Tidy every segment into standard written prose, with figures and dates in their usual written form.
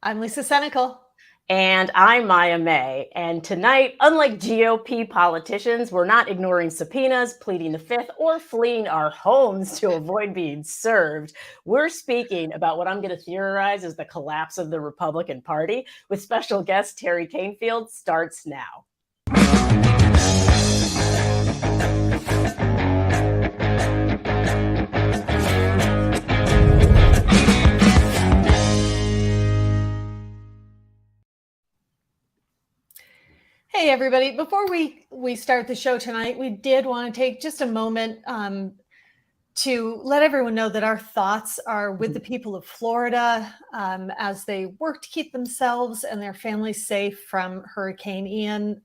I'm Lisa Senecal. And I'm Maya May. And tonight, unlike GOP politicians, we're not ignoring subpoenas, pleading the fifth, or fleeing our homes to avoid being served. We're speaking about what I'm going to theorize is the collapse of the Republican Party with special guest Teri Kanefield. Starts now. Hey, everybody. Before we start the show tonight, we did want to take just a moment to let everyone know that our thoughts are with the people of Florida as they work to keep themselves and their families safe from Hurricane Ian.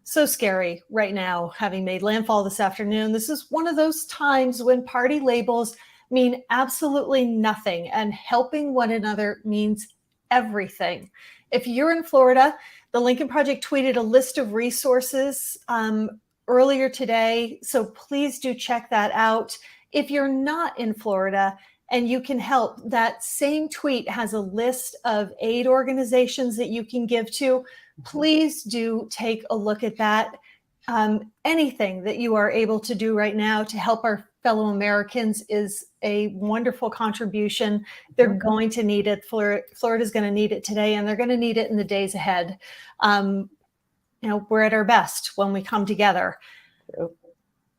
So scary right now, having made landfall this afternoon. This is one of those times when party labels mean absolutely nothing, and helping one another means everything. If you're in Florida, the Lincoln Project tweeted a list of resources earlier today, so please do check that out. If you're not in Florida and you can help, that same tweet has a list of aid organizations that you can give to. Please do take a look at that. Anything that you are able to do right now to help our fellow Americans is a wonderful contribution. They're going to need it. Florida's going to need it today, and they're going to need it in the days ahead. We're at our best when we come together.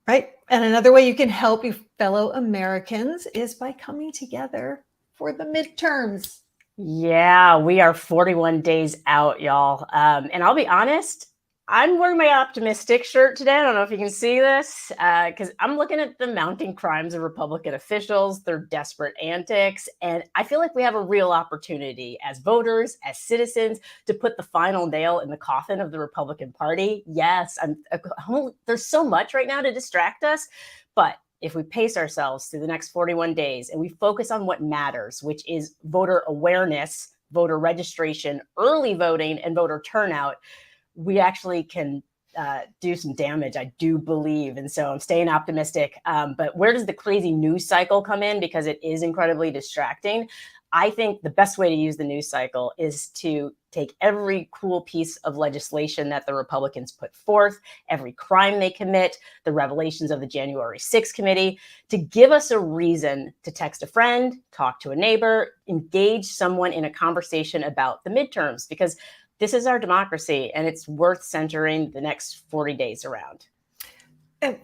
Right? And another way you can help your fellow Americans is by coming together for the midterms. Yeah, we are 41 days out, y'all. And I'll be honest, I'm wearing my optimistic shirt today. I don't know if you can see this, because I'm looking at the mounting crimes of Republican officials, their desperate antics, and I feel like we have a real opportunity as voters, as citizens, to put the final nail in the coffin of the Republican Party. Yes, there's so much right now to distract us, but if we pace ourselves through the next 41 days and we focus on what matters, which is voter awareness, voter registration, early voting, and voter turnout, we actually can do some damage, I do believe. And so I'm staying optimistic. But where does the crazy news cycle come in? Because it is incredibly distracting. I think the best way to use the news cycle is to take every cool piece of legislation that the Republicans put forth, every crime they commit, the revelations of the January 6th committee, to give us a reason to text a friend, talk to a neighbor, engage someone in a conversation about the midterms, because this is our democracy, and it's worth centering the next 40 days around.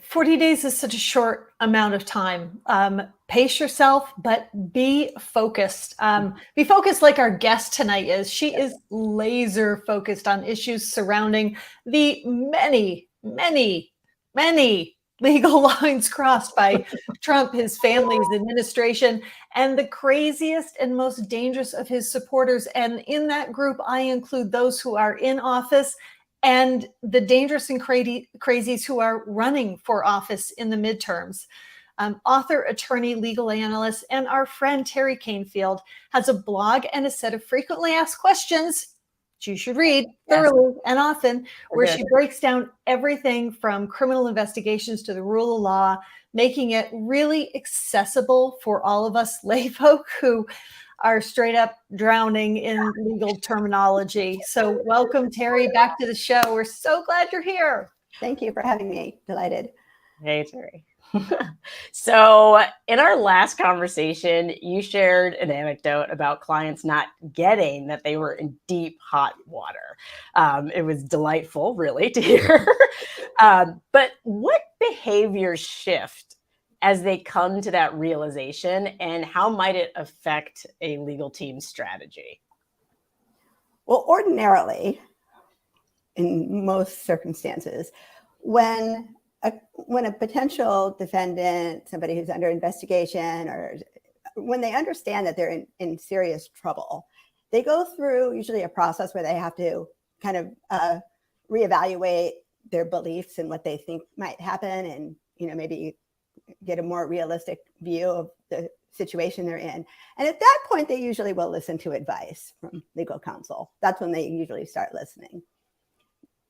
40 days is such a short amount of time. Pace yourself, but be focused. Be focused like our guest tonight is. She is laser focused on issues surrounding the many, many, many legal lines crossed by Trump, his family's administration, and the craziest and most dangerous of his supporters. And in that group, I include those who are in office and the dangerous and crazies who are running for office in the midterms. Author, attorney, legal analyst, and our friend Teri Kanefield has a blog and a set of frequently asked questions you should read thoroughly and often, where she breaks down everything from criminal investigations to the rule of law, making it really accessible for all of us layfolk who are straight up drowning in legal terminology. So welcome, Teri, back to the show. We're so glad you're here. Thank you for having me. Delighted. Hey, Teri. So in our last conversation, you shared an anecdote about clients not getting that they were in deep, hot water. It was delightful, really, to hear. But what behaviors shift as they come to that realization, and how might it affect a legal team's strategy? Well, ordinarily, in most circumstances, when a potential defendant, somebody who's under investigation, or when they understand that they're in serious trouble, they go through usually a process where they have to kind of reevaluate their beliefs and what they think might happen, and maybe get a more realistic view of the situation they're in. And at that point, they usually will listen to advice from legal counsel. That's when they usually start listening.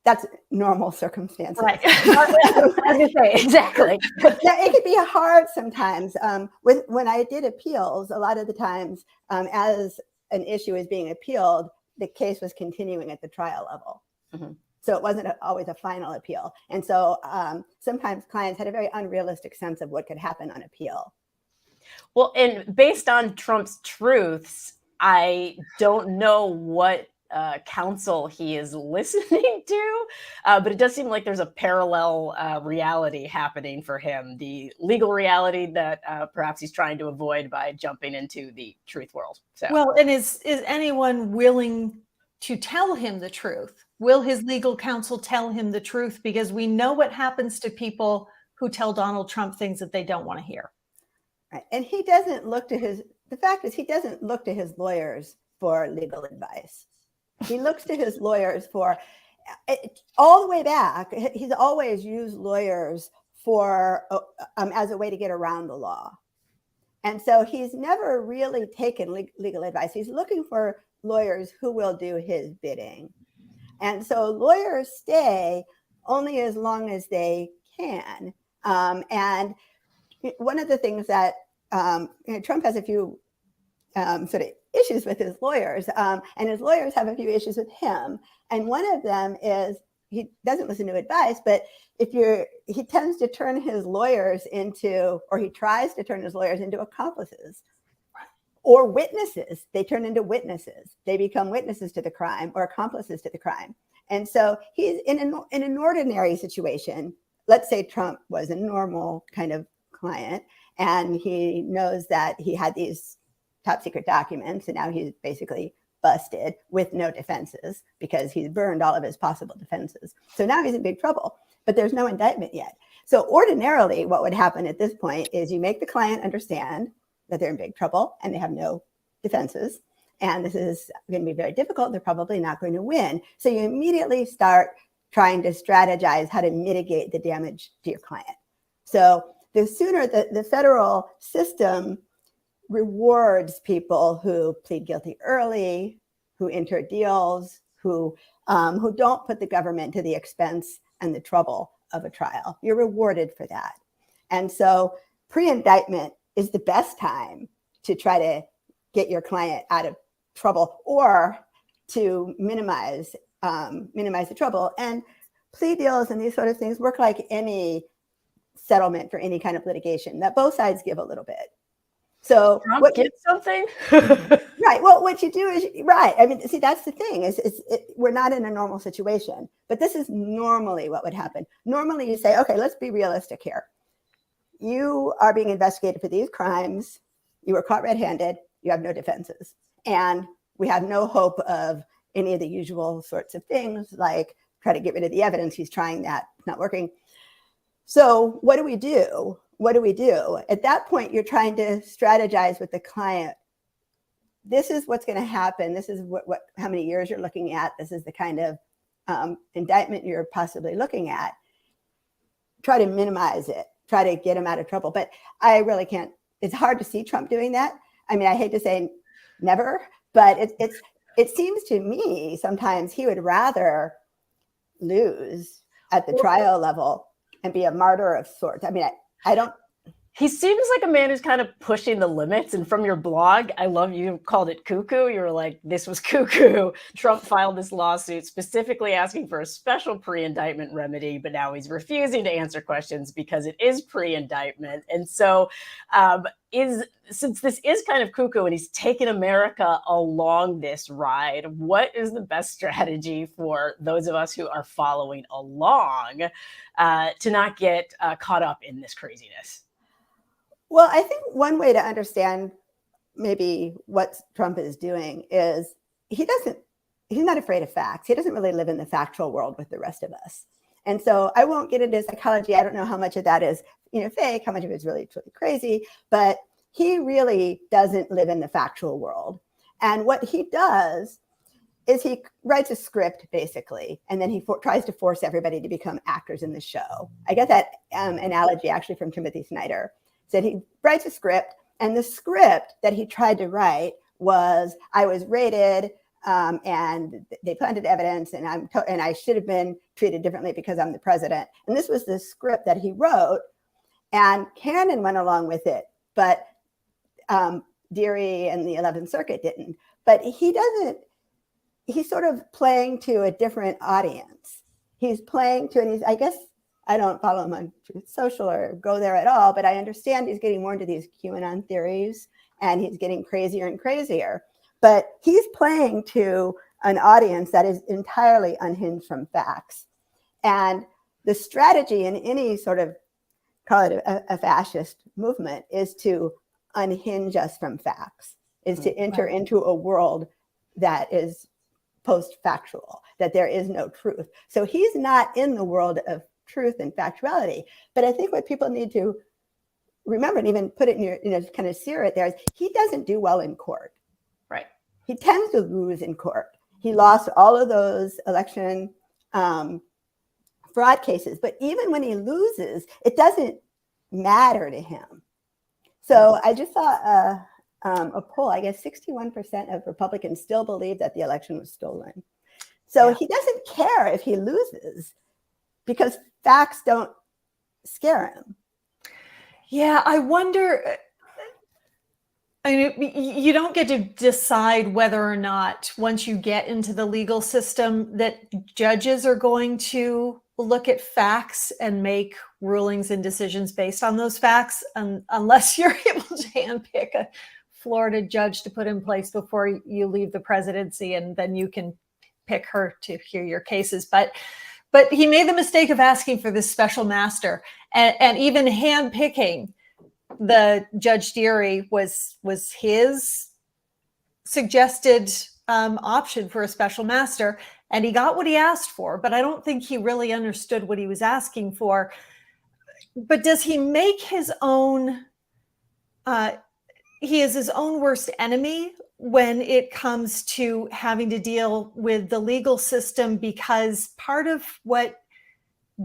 That's normal circumstances. Right. I was going to say, exactly. Now, it could be hard sometimes. When I did appeals, a lot of the times, as an issue is being appealed, the case was continuing at the trial level. Mm-hmm. So it wasn't always a final appeal. And so sometimes clients had a very unrealistic sense of what could happen on appeal. Well, and based on Trump's truths, I don't know what counsel he is listening to, but it does seem like there's a parallel reality happening for him, the legal reality that perhaps he's trying to avoid by jumping into the truth world. So, well, and is anyone willing to tell him the truth? Will his legal counsel tell him the truth? Because we know what happens to people who tell Donald Trump things that they don't want to hear. Right. And he doesn't look to the fact is he doesn't look to his lawyers for legal advice. He looks to his lawyers for, all the way back, he's always used lawyers for, as a way to get around the law. And so he's never really taken legal advice. He's looking for lawyers who will do his bidding. And so lawyers stay only as long as they can. And one of the things that Trump has a few sort of issues with his lawyers, and his lawyers have a few issues with him. And one of them is he doesn't listen to advice, but he tends to turn his lawyers into, or he tries to turn his lawyers into accomplices or witnesses. They turn into witnesses. They become witnesses to the crime or accomplices to the crime. And so he's in an ordinary situation. Let's say Trump was a normal kind of client, and he knows that he had these top secret documents, and now he's basically busted with no defenses because he's burned all of his possible defenses. So now he's in big trouble, but there's no indictment yet. So ordinarily what would happen at this point is you make the client understand that they're in big trouble and they have no defenses. And this is going to be very difficult. They're probably not going to win. So you immediately start trying to strategize how to mitigate the damage to your client. So the sooner the federal system rewards people who plead guilty early, who enter deals, who don't put the government to the expense and the trouble of a trial. You're rewarded for that. And so pre-indictment is the best time to try to get your client out of trouble or to minimize the trouble. And plea deals and these sort of things work like any settlement for any kind of litigation, that both sides give a little bit. So Trump gets something? Right. Well, what you do is, right. I mean, see, that's the thing we're not in a normal situation, but this is normally what would happen. Normally you say, okay, let's be realistic here. You are being investigated for these crimes. You were caught red-handed. You have no defenses. And we have no hope of any of the usual sorts of things, like try to get rid of the evidence. He's trying that. It's not working. So what do we do? What do we do? At that point, you're trying to strategize with the client. This is what's going to happen. This is how many years you're looking at. This is the kind of indictment you're possibly looking at. Try to minimize it. Try to get him out of trouble. But I really can't. It's hard to see Trump doing that. I mean, I hate to say never, but it seems to me sometimes he would rather lose at the trial level and be a martyr of sorts. I mean, I don't. He seems like a man who's kind of pushing the limits. And from your blog, I love you called it cuckoo. You were like, this was cuckoo. Trump filed this lawsuit specifically asking for a special pre-indictment remedy, but now he's refusing to answer questions because it is pre-indictment. And so since this is kind of cuckoo and he's taken America along this ride, what is the best strategy for those of us who are following along to not get caught up in this craziness? Well, I think one way to understand maybe what Trump is doing is he's not afraid of facts. He doesn't really live in the factual world with the rest of us. And so I won't get into psychology. I don't know how much of that is, fake, how much of it is really truly crazy, but he really doesn't live in the factual world. And what he does is he writes a script basically, and then he tries to force everybody to become actors in the show. I get that analogy actually from Timothy Snyder. Said he writes a script, and the script that he tried to write was, I was raided and they planted evidence, and I should have been treated differently because I'm the president. And this was the script that he wrote, and Cannon went along with it, but Deary and the 11th Circuit didn't. but he's sort of playing to a different audience. He's playing to, and I guess I don't follow him on Truth Social or go there at all, but I understand he's getting more into these QAnon theories and he's getting crazier and crazier. But he's playing to an audience that is entirely unhinged from facts. And the strategy in any sort of, call it a fascist movement, is to unhinge us from facts, is to enter into a world that is post-factual, that there is no truth. So he's not in the world of truth and factuality. But I think what people need to remember, and even put it in your, kind of sear it there, is he doesn't do well in court. Right. He tends to lose in court. He lost all of those election fraud cases, but even when he loses, it doesn't matter to him. So I just saw a poll, I guess 61% of Republicans still believe that the election was stolen. So he doesn't care if he loses because facts don't scare him. Yeah, I wonder, I mean, you don't get to decide whether or not, once you get into the legal system, that judges are going to look at facts and make rulings and decisions based on those facts, unless you're able to handpick a Florida judge to put in place before you leave the presidency, and then you can pick her to hear your cases. But he made the mistake of asking for this special master, and even handpicking the Judge Deary was his suggested option for a special master, and he got what he asked for. But I don't think he really understood what he was asking for. But does he make his own? He is his own worst enemy when it comes to having to deal with the legal system, because part of what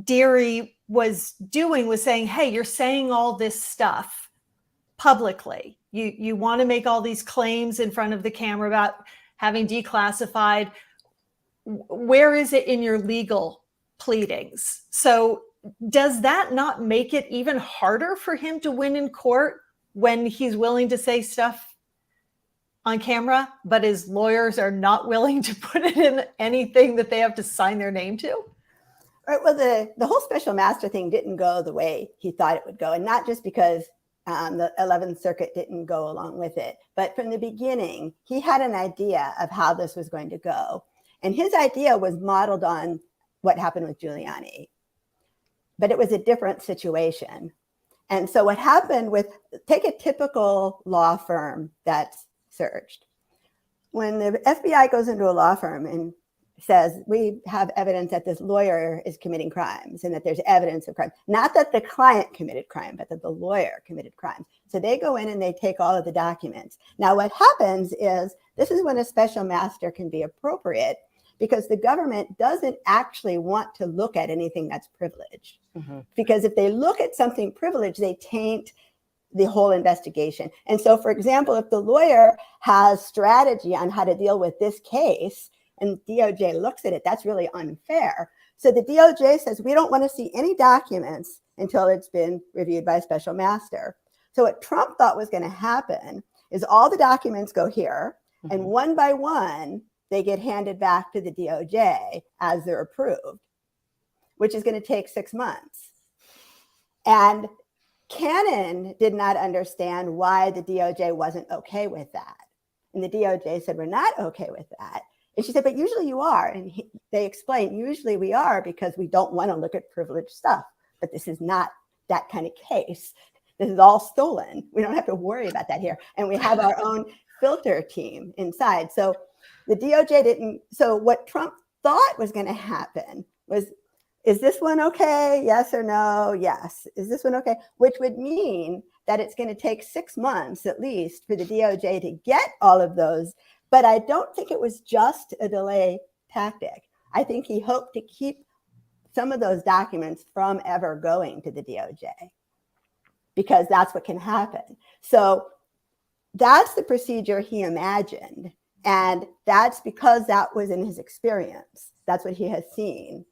Deary was doing was saying, hey, you're saying all this stuff publicly. You want to make all these claims in front of the camera about having declassified. Where is it in your legal pleadings? So does that not make it even harder for him to win in court when he's willing to say stuff on camera, but his lawyers are not willing to put it in anything that they have to sign their name to? Right. Well, the whole special master thing didn't go the way he thought it would go. And not just because the 11th Circuit didn't go along with it, but from the beginning, he had an idea of how this was going to go. And his idea was modeled on what happened with Giuliani. But it was a different situation. And so what happened with, take a typical law firm that's searched. When the FBI goes into a law firm and says, we have evidence that this lawyer is committing crimes and that there's evidence of crime, not that the client committed crime, but that the lawyer committed crimes. So they go in and they take all of the documents. Now what happens is, this is when a special master can be appropriate, because the government doesn't actually want to look at anything that's privileged. Mm-hmm. Because if they look at something privileged, they taint the whole investigation. And so, for example, if the lawyer has strategy on how to deal with this case and DOJ looks at it, that's really unfair. So the DOJ says, we don't want to see any documents until it's been reviewed by a special master. So what Trump thought was going to happen is all the documents go here, mm-hmm. and one by one, they get handed back to the DOJ as they're approved, which is going to take 6 months. And Cannon did not understand why the DOJ wasn't okay with that. And the DOJ said, we're not okay with that. And she said, but usually you are. And they explained, usually we are because we don't want to look at privileged stuff. But this is not that kind of case. This is all stolen. We don't have to worry about that here. And we have our own filter team inside. So the DOJ didn't. So what Trump thought was going to happen was, is this one okay? Yes or no? Yes. Is this one okay? Which would mean that it's going to take 6 months at least for the DOJ to get all of those. But I don't think it was just a delay tactic. I think he hoped to keep some of those documents from ever going to the DOJ, because that's what can happen. So that's the procedure he imagined. And that's because that was in his experience. That's what he has seen.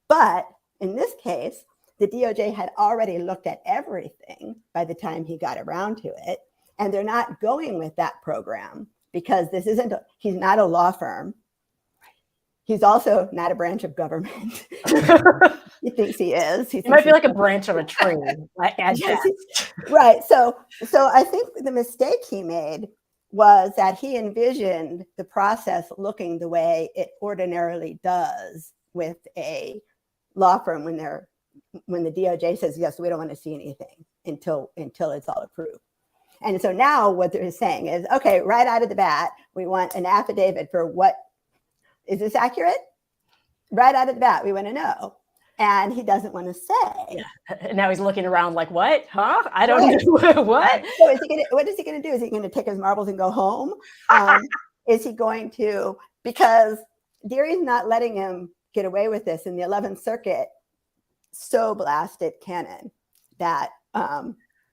But in this case, the DOJ had already looked at everything by the time he got around to it. And they're not going with that program. because he's not a law firm. He's also not a branch of government. He thinks he is. He might be like a branch of a tree. Yes, right. So I think the mistake he made was that he envisioned the process looking the way it ordinarily does with a law firm when the DOJ says, yes, we don't want to see anything until it's all approved. And so now what they're saying is, okay, right out of the bat, we want an affidavit for what, is this accurate? Right out of the bat, we want to know. And he doesn't want to say. Yeah. And now he's looking around like, what? Huh? I don't know. What? So what is he going to do? Is he going to take his marbles and go home? Is he going to, because Deary's not letting him get away with this, and the 11th Circuit so blasted Cannon that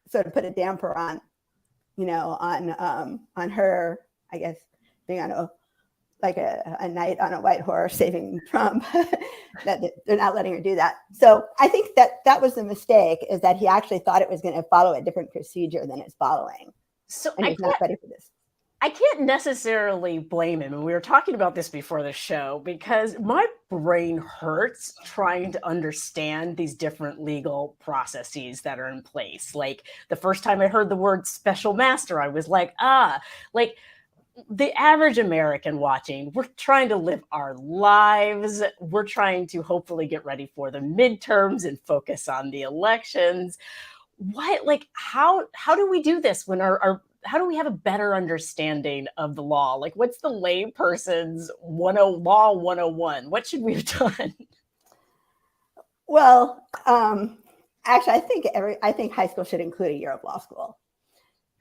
sort of put a damper on, on her, I guess, being on a knight on a white horse saving Trump, that they're not letting her do that. So I think that was the mistake, is that he actually thought it was going to follow a different procedure than it's following. So and he's not ready for this. I can't necessarily blame him. And we were talking about this before the show, because my brain hurts trying to understand these different legal processes that are in place. Like the first time I heard the word special master, I was like, the average American watching, we're trying to live our lives. We're trying to hopefully get ready for the midterms and focus on the elections. How do we do this when how do we have a better understanding of the law? Like, what's the layperson's law 101? What should we have done? Well, actually, I think high school should include a year of law school,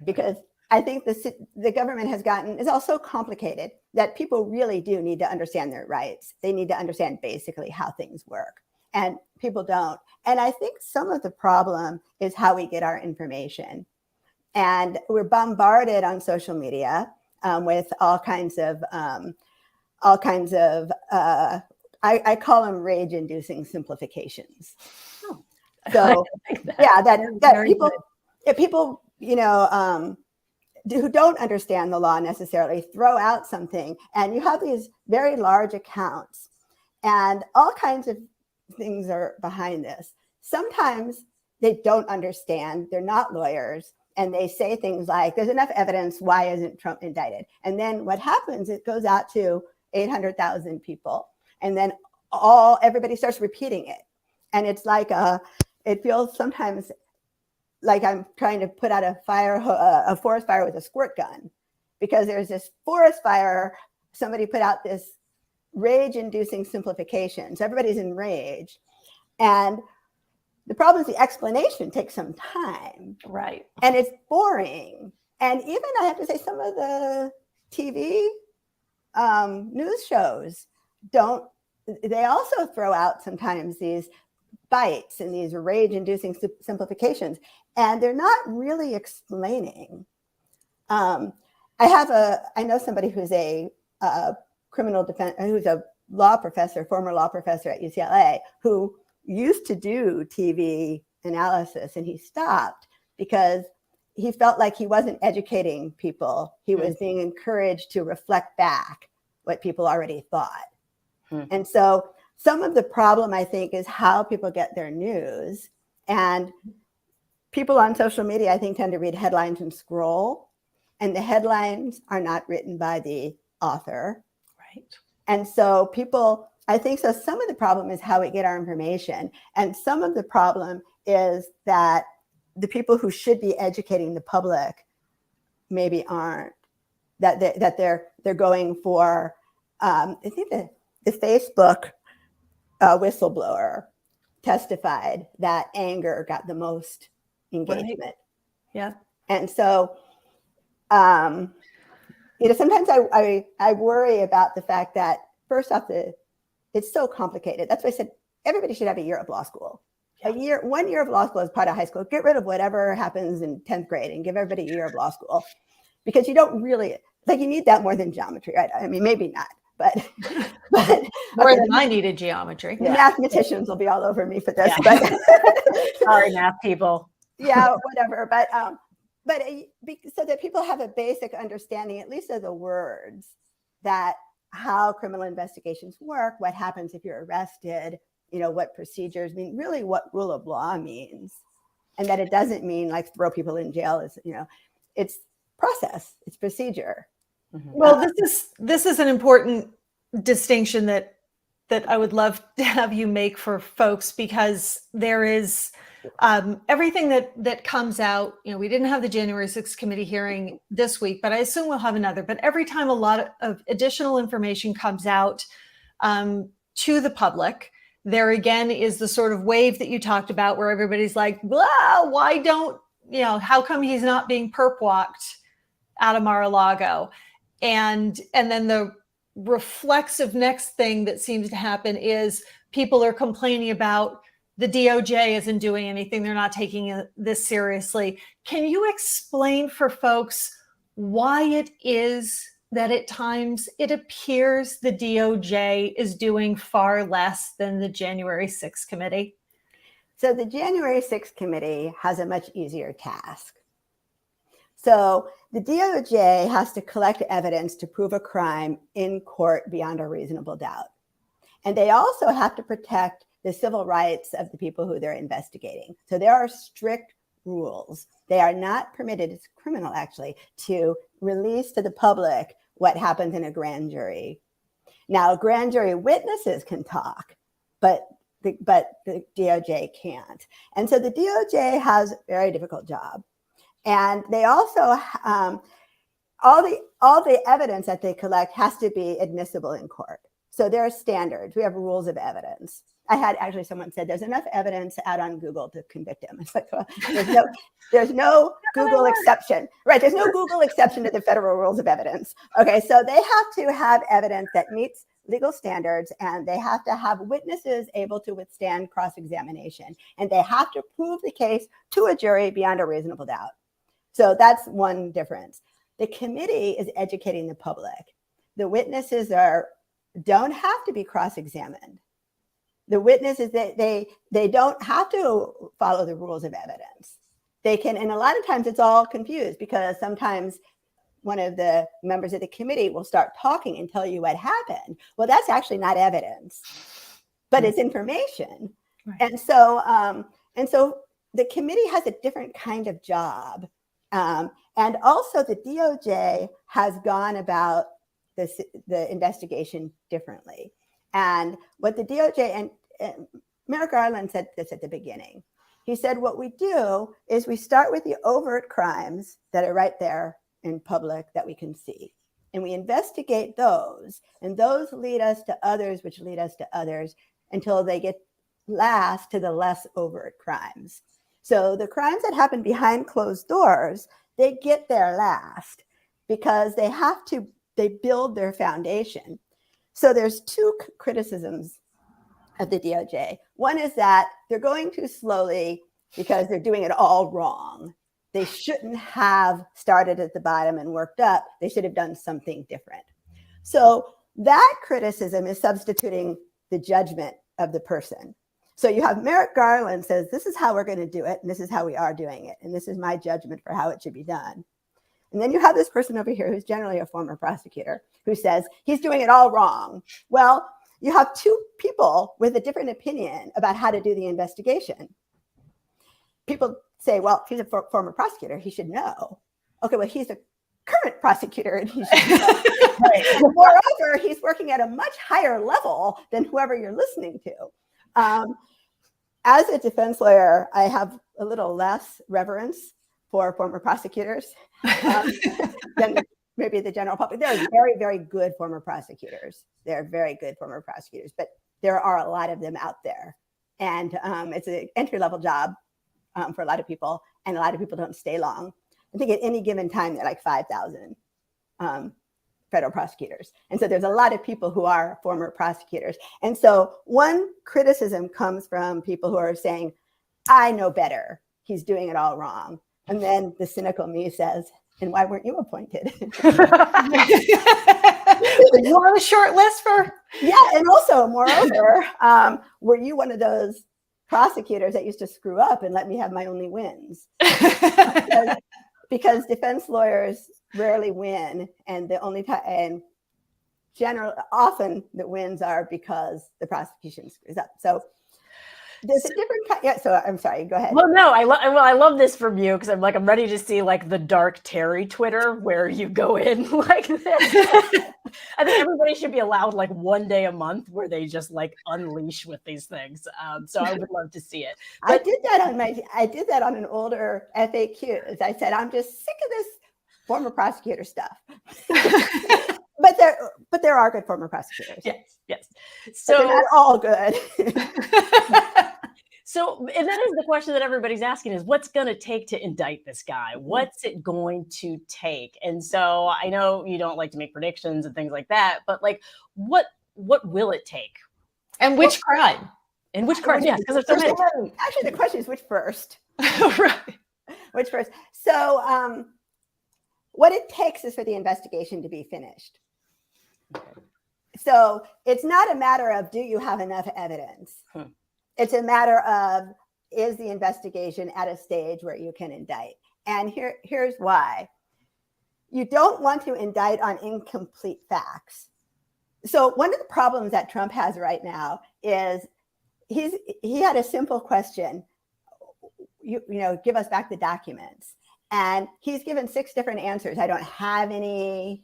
because I think the government is all so complicated that people really do need to understand their rights. They need to understand basically how things work, and people don't. And I think some of the problem is how we get our information. And we're bombarded on social media with all kinds of I call them rage-inducing simplifications. Oh, so that people who don't understand the law necessarily throw out something, and you have these very large accounts, and all kinds of things are behind this. Sometimes they don't understand, they're not lawyers, and they say things like, there's enough evidence, why isn't Trump indicted? And then what happens, it goes out to 800,000 people, and then everybody starts repeating it. And it's like, it feels sometimes like I'm trying to put out a forest fire with a squirt gun, because there's this forest fire, somebody put out this rage-inducing simplification. So everybody's enraged. And the problem is the explanation takes some time. Right. And it's boring. And even, I have to say, some of the TV news shows they also throw out sometimes these bites and these rage-inducing simplifications, and they're not really explaining. I know somebody who's a criminal defense, who's a former law professor at UCLA, who used to do TV analysis, and he stopped because he felt like he wasn't educating people. He was being encouraged to reflect back what people already thought. And so some of the problem, I think, is how people get their news. And people on social media, I think, tend to read headlines and scroll. And the headlines are not written by the author. Right. And so some of the problem is how we get our information. And some of the problem is that the people who should be educating the public maybe aren't, that they're going for, I think the Facebook whistleblower testified that anger got the most engagement. Right. Yeah. And so, sometimes I worry about the fact that, first off, it's so complicated. That's why I said everybody should have a year of law school. Yeah. 1 year of law school is part of high school. Get rid of whatever happens in 10th grade and give everybody a year of law school, because you don't really, you need that more than geometry, right? I mean, maybe not, but more than I needed geometry. The mathematicians will be all over me for this. Yeah. But Sorry, math people. Yeah, whatever. But so that people have a basic understanding, at least of the words, that how criminal investigations work, what happens if you're arrested, what procedures mean, really what rule of law means, and that it doesn't mean like throw people in jail. It's process, it's procedure. Well, this is an important distinction that I would love to have you make for folks, because there is everything that comes out. We didn't have the January 6th committee hearing this week, but I assume we'll have another. But every time a lot of additional information comes out to the public, there again is the sort of wave that you talked about, where everybody's like, blah, why don't, how come he's not being perp walked out of Mar-a-Lago? And then the reflexive next thing that seems to happen is people are complaining about the DOJ isn't doing anything. They're not taking this seriously. Can you explain for folks why it is that at times it appears the DOJ is doing far less than the January 6th committee? So the January 6th committee has a much easier task. So the DOJ has to collect evidence to prove a crime in court beyond a reasonable doubt. And they also have to protect the civil rights of the people who they're investigating. So there are strict rules. They are not permitted, it's criminal actually, to release to the public what happens in a grand jury. Now, grand jury witnesses can talk, but the DOJ can't. And so the DOJ has a very difficult job. And they also, all the evidence that they collect has to be admissible in court. So there are standards. We have rules of evidence. I had actually someone said there's enough evidence out on Google to convict him. It's like, well, there's no Google exception, right? There's no Google exception to the federal rules of evidence. Okay, so they have to have evidence that meets legal standards, and they have to have witnesses able to withstand cross-examination, and they have to prove the case to a jury beyond a reasonable doubt. So that's one difference. The committee is educating the public. The witnesses don't have to be cross-examined. The witnesses, they don't have to follow the rules of evidence. They can, and a lot of times it's all confused, because sometimes one of the members of the committee will start talking and tell you what happened. Well, that's actually not evidence, but it's information. Right. And so the committee has a different kind of job. And also the DOJ has gone about the investigation differently. And what the DOJ, and Merrick Garland said this at the beginning. He said, what we do is we start with the overt crimes that are right there in public that we can see. And we investigate those, and those lead us to others, which lead us to others, until they get last to the less overt crimes. So the crimes that happen behind closed doors, they get there last, because they build their foundation. So there's two criticisms of the DOJ. One is that they're going too slowly because they're doing it all wrong. They shouldn't have started at the bottom and worked up. They should have done something different. So that criticism is substituting the judgment of the person. So you have Merrick Garland says, this is how we're going to do it, and this is how we are doing it, and this is my judgment for how it should be done. And then you have this person over here who's generally a former prosecutor who says he's doing it all wrong. Well, you have two people with a different opinion about how to do the investigation. People say, well, he's a former prosecutor, he should know. Okay, well, he's a current prosecutor and he should know. Moreover, he's working at a much higher level than whoever you're listening to. As a defense lawyer, I have a little less reverence for former prosecutors than maybe the general public. There are very, very good former prosecutors. They're very good former prosecutors, but there are a lot of them out there. And it's an entry-level job for a lot of people, and a lot of people don't stay long. I think at any given time, there are like 5,000 federal prosecutors. And so there's a lot of people who are former prosecutors. And so one criticism comes from people who are saying, I know better. He's doing it all wrong. And then the cynical me says, and why weren't you appointed? You on the short list for? Yeah, and also, moreover, were you one of those prosecutors that used to screw up and let me have my only wins? because defense lawyers rarely win, and the only time, and often the wins are because the prosecution screws up. So there's a different kind. Yeah. So I'm sorry. Go ahead. Well, no, I love this from you because I'm ready to see like the dark Teri Twitter where you go in like this. I think everybody should be allowed like one day a month where they just like unleash with these things. So I would love to see it. But I did that on an older FAQ. As I said, I'm just sick of this former prosecutor stuff. But there are good former prosecutors. Yes. So they're not all good. So, and that is the question that everybody's asking is what's going to take to indict this guy? What's it going to take? And so I know you don't like to make predictions and things like that, but like what will it take? And which crime? And which crime? Yeah, because there's so many. Actually, the question is which first? Right. Which first? So what it takes is for the investigation to be finished. So it's not a matter of do you have enough evidence? It's a matter of is the investigation at a stage where you can indict? And here's why. You don't want to indict on incomplete facts. So one of the problems that Trump has right now is he had a simple question, you know, give us back the documents. And he's given 6 different answers. I don't have any,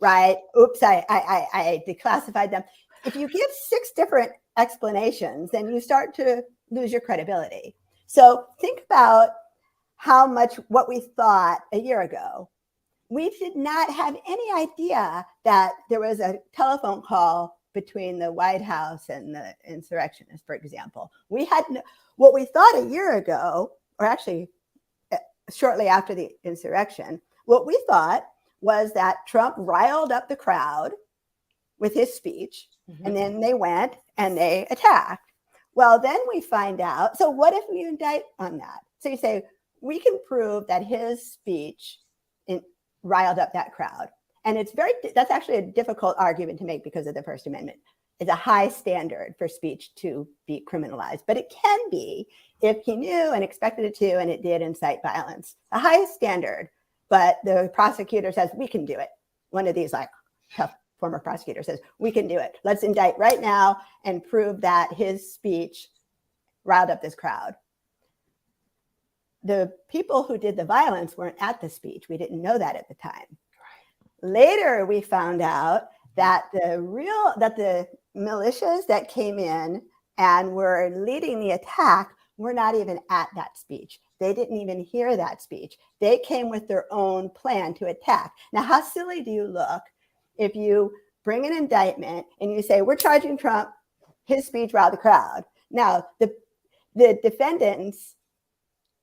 right? Oops, I declassified them. If you give 6 different explanations, then you start to lose your credibility. So think about how much what we thought a year ago. We did not have any idea that there was a telephone call between the White House and the insurrectionists, for example. We had what we thought a year ago, or actually shortly after the insurrection, what we thought was that Trump riled up the crowd with his speech, and then they went and they attacked. Well, then we find out, so what if we indict on that? So you say, we can prove that his speech riled up that crowd. And that's actually a difficult argument to make because of the First Amendment. It's a high standard for speech to be criminalized, but it can be if he knew and expected it to, and it did incite violence. The highest standard, but the prosecutor says, we can do it. One of these like tough former prosecutor says, we can do it. Let's indict right now and prove that his speech riled up this crowd. The people who did the violence weren't at the speech. We didn't know that at the time. Right. Later, we found out that the militias that came in and were leading the attack were not even at that speech. They didn't even hear that speech. They came with their own plan to attack. Now, how silly do you look if you bring an indictment and you say, we're charging Trump, his speech riled the crowd. Now, the defendants,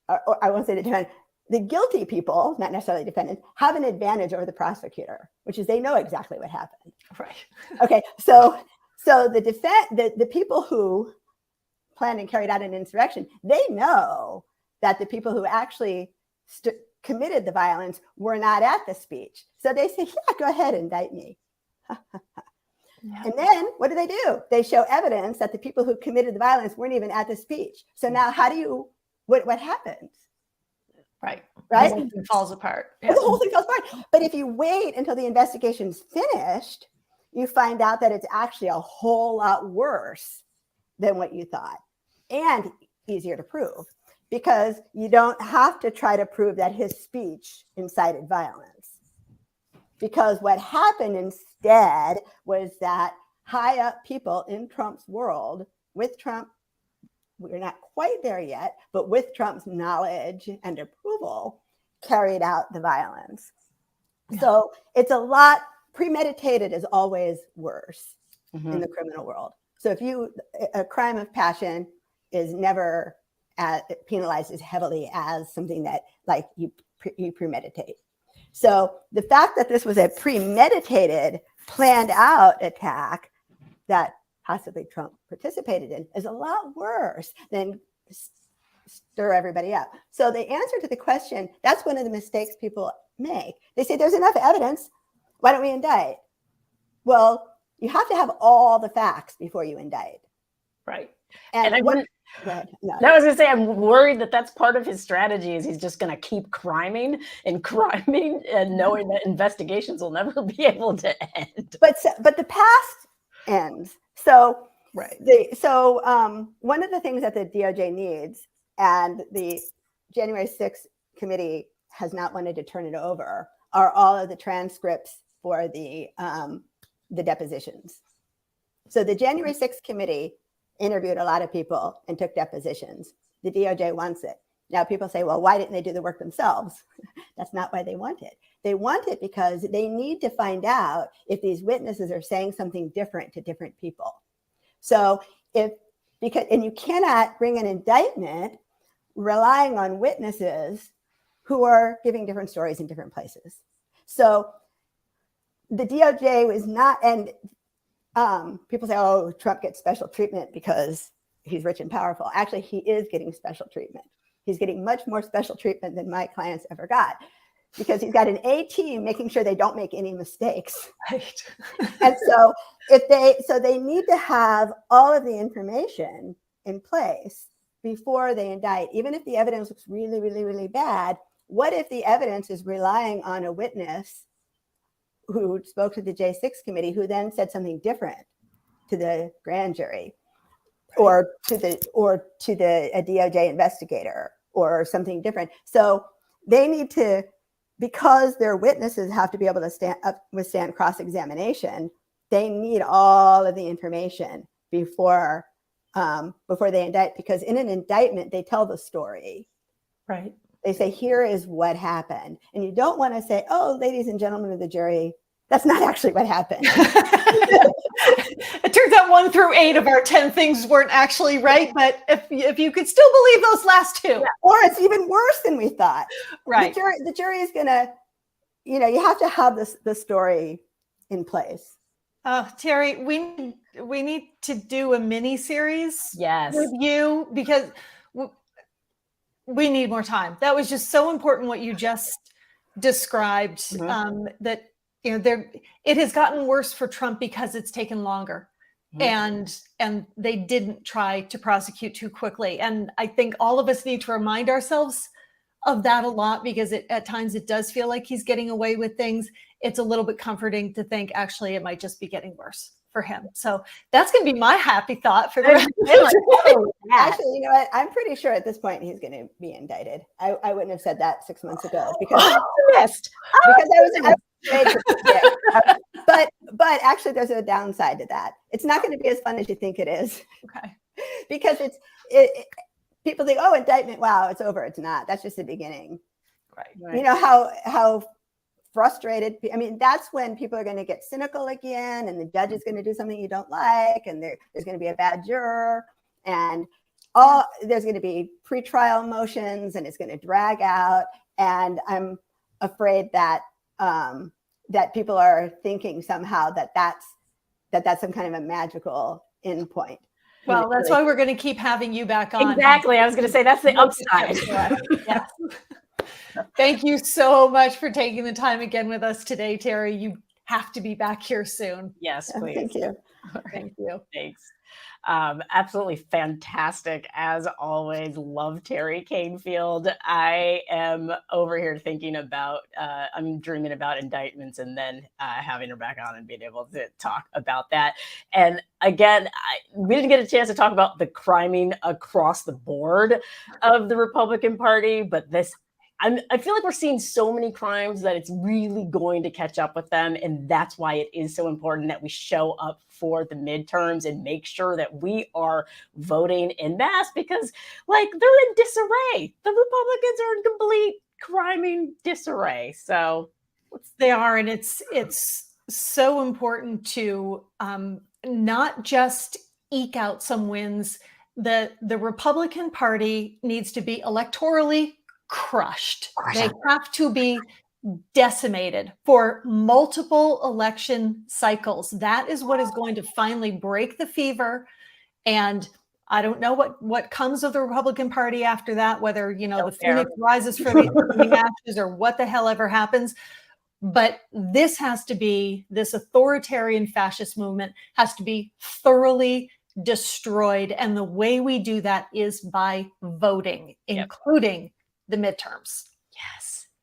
or I won't say the defendant, the guilty people, not necessarily defendants, have an advantage over the prosecutor, which is they know exactly what happened. Right. Okay, so the people who planned and carried out an insurrection, they know that the people who actually committed the violence were not at the speech. So they say, yeah, go ahead, indict me. Yeah. And then what do? They show evidence that the people who committed the violence weren't even at the speech. So now what happens? Right. Right? The whole thing falls apart. Yeah. The whole thing falls apart. But if you wait until the investigation's finished, you find out that it's actually a whole lot worse than what you thought and easier to prove because you don't have to try to prove that his speech incited violence. Because what happened instead was that high up people in Trump's world, with Trump, we're not quite there yet, but with Trump's knowledge and approval, carried out the violence. Yeah. So it's a lot, premeditated is always worse in the criminal world. So a crime of passion is never penalized as heavily as something that like you premeditate. So the fact that this was a premeditated, planned out attack that possibly Trump participated in is a lot worse than stir everybody up. So the answer to the question, that's one of the mistakes people make. They say there's enough evidence. Why don't we indict? Well, you have to have all the facts before you indict. Right. And I what, wouldn't. go ahead. No. I was going to say, I'm worried that that's part of his strategy is he's just going to keep criming and knowing that investigations will never be able to end. But the past ends. So Right. One of the things that the DOJ needs, and the January 6th committee has not wanted to turn it over, are all of the transcripts for the depositions. So the January 6th committee interviewed a lot of people and took depositions. The DOJ wants it. Now people say, well, why didn't they do the work themselves? That's not why they want it. They want it because they need to find out if these witnesses are saying something different to different people. So and you cannot bring an indictment relying on witnesses who are giving different stories in different places. So the DOJ was not, and people say, oh, Trump gets special treatment because he's rich and powerful. Actually, he is getting special treatment. He's getting much more special treatment than my clients ever got, because he's got an A team making sure they don't make any mistakes. Right. And so they need to have all of the information in place before they indict. Even if the evidence looks really, really, really bad, what if the evidence is relying on a witness who spoke to the J6 committee, who then said something different to the grand jury, or to the a DOJ investigator, or something different? So they need to, because their witnesses have to be able to withstand cross-examination, they need all of the information before they indict, because in an indictment, they tell the story. Right. They say, here is what happened. And you don't want to say, oh, ladies and gentlemen of the jury, that's not actually what happened. It turns out 1 through 8 of our 10 things weren't actually right, but if you could still believe those last 2. Yeah. Or it's even worse than we thought. Right. The jury is going to, you have to have the story in place. Teri, we need to do a mini series with you, because we need more time. That was just so important what you just described. Mm-hmm. That it has gotten worse for Trump because it's taken longer, mm-hmm. and they didn't try to prosecute too quickly. And I think all of us need to remind ourselves of that a lot, because at times it does feel like he's getting away with things. It's a little bit comforting to think actually it might just be getting worse for him. So that's going to be my happy thought for the rest of the Actually, you know what? I'm pretty sure at this point he's going to be indicted. I wouldn't have said that 6 months ago, because I was afraid to predict. But actually, there's a downside to that. It's not going to be as fun as you think it is. Okay. Because people think, oh, indictment, wow, it's over. It's not. That's just the beginning. Right. You know how frustrated. I mean, that's when people are going to get cynical again, and the judge is going to do something you don't like, and there's going to be a bad juror, and there's going to be pretrial motions, and it's going to drag out. And I'm afraid that people are thinking somehow that's some kind of a magical endpoint. Well, that's why we're going to keep having you back on. Exactly. I was going to say that's the upside. Yes. Thank you so much for taking the time again with us today, Teri. You have to be back here soon. Yes, please. Thank you. Thank you. Thanks. Absolutely fantastic. As always, love Teri Kanefield. I am over here thinking about, I'm dreaming about indictments, and then having her back on and being able to talk about that. And again, we didn't get a chance to talk about the criming across the board of the Republican Party, but I feel like we're seeing so many crimes that it's really going to catch up with them. And that's why it is so important that we show up for the midterms and make sure that we are voting en masse, because they're in disarray. The Republicans are in complete criming disarray. So they are. And it's so important to not just eke out some wins. The Republican Party needs to be electorally crushed. They have to be decimated for multiple election cycles. That is what is going to finally break the fever. And I don't know what comes of the Republican Party after that, whether, the phoenix rises from the ashes or what the hell ever happens. But this authoritarian fascist movement has to be thoroughly destroyed. And the way we do that is by voting, including the midterms.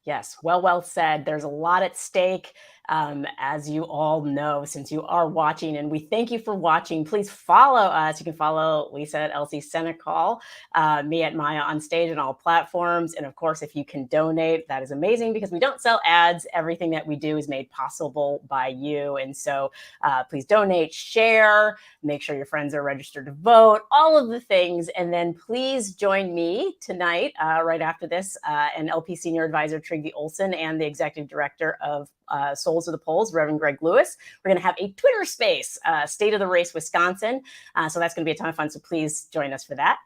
Yes. Well said. There's a lot at stake, as you all know, since you are watching, and we thank you for watching. Please follow us. You can follow Lisa at LC Senecal, me at Maya on Stage and all platforms. And of course, if you can donate, that is amazing because we don't sell ads. Everything that we do is made possible by you. And so please donate, share, make sure your friends are registered to vote, all of the things. And then please join me tonight, right after this, and LP Senior Advisor Trygve Olsen and the Executive Director of Souls of the Polls, Reverend Greg Lewis. We're going to have a Twitter space, State of the Race, Wisconsin. So that's going to be a ton of fun. So please join us for that.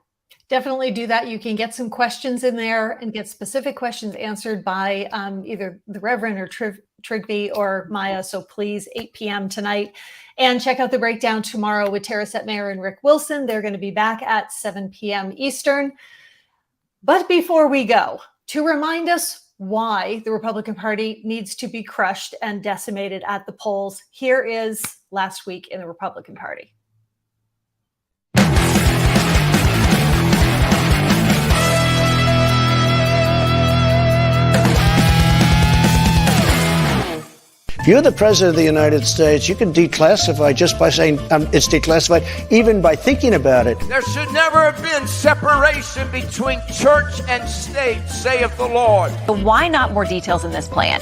Definitely do that. You can get some questions in there and get specific questions answered by either the Reverend or Trygve or Maya. So please, 8 p.m. tonight. And check out the breakdown tomorrow with Tara Setmayer and Rick Wilson. They're going to be back at 7 p.m. Eastern. But before we go, to remind us why the Republican Party needs to be crushed and decimated at the polls, here is Last Week in the Republican Party. If you're the president of the United States, you can declassify just by saying it's declassified, even by thinking about it. There should never have been separation between church and state, saith the Lord. Why not more details in this plan?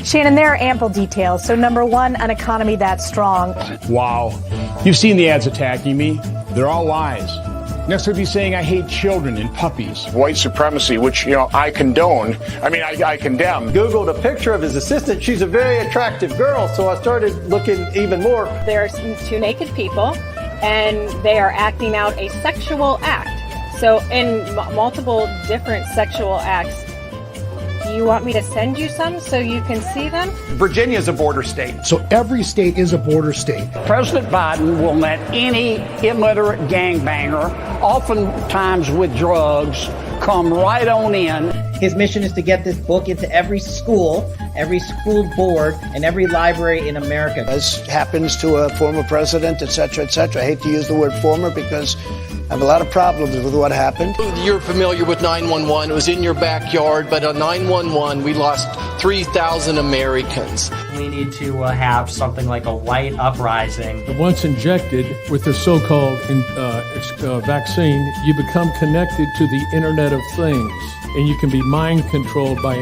Shannon, there are ample details. So number one, an economy that's strong. Wow. You've seen the ads attacking me. They're all lies. Next would be saying I hate children and puppies. White supremacy, which, I condone. I condemn. Googled a picture of his assistant. She's a very attractive girl, so I started looking even more. There are two naked people, and they are acting out a sexual act. So in multiple different sexual acts. Do you want me to send you some so you can see them? Virginia's a border state. So every state is a border state. President Biden will let any illiterate gangbanger, oftentimes with drugs, come right on in. His mission is to get this book into every school board, and every library in America. As happens to a former president, et cetera, et cetera. I hate to use the word former because I have a lot of problems with what happened. You're familiar with 911. It was in your backyard, but on 911, we lost 3,000 Americans. We need to have something like a white uprising. Once injected with the so-called vaccine, you become connected to the Internet of Things, and you can be mind controlled by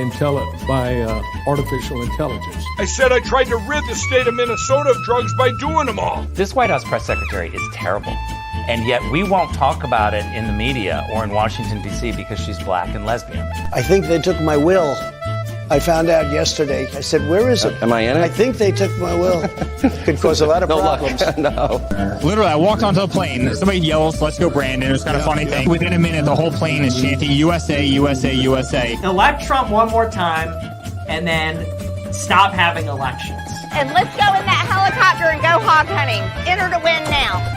artificial intelligence. I said I tried to rid the state of Minnesota of drugs by doing them all. This White House press secretary is terrible. And yet we won't talk about it in the media or in Washington, D.C. because she's black and lesbian. I think they took my will. I found out yesterday. I said, where is it? Am I in it? I think they took my will. Could cause a lot of problems. No. Literally, I walked onto a plane. Somebody yells, "Let's go, Brandon." It was kind of funny thing. Within a minute, the whole plane is chanting USA, USA, USA. Elect Trump one more time and then stop having elections. And let's go in that helicopter and go hog hunting. Enter to win now.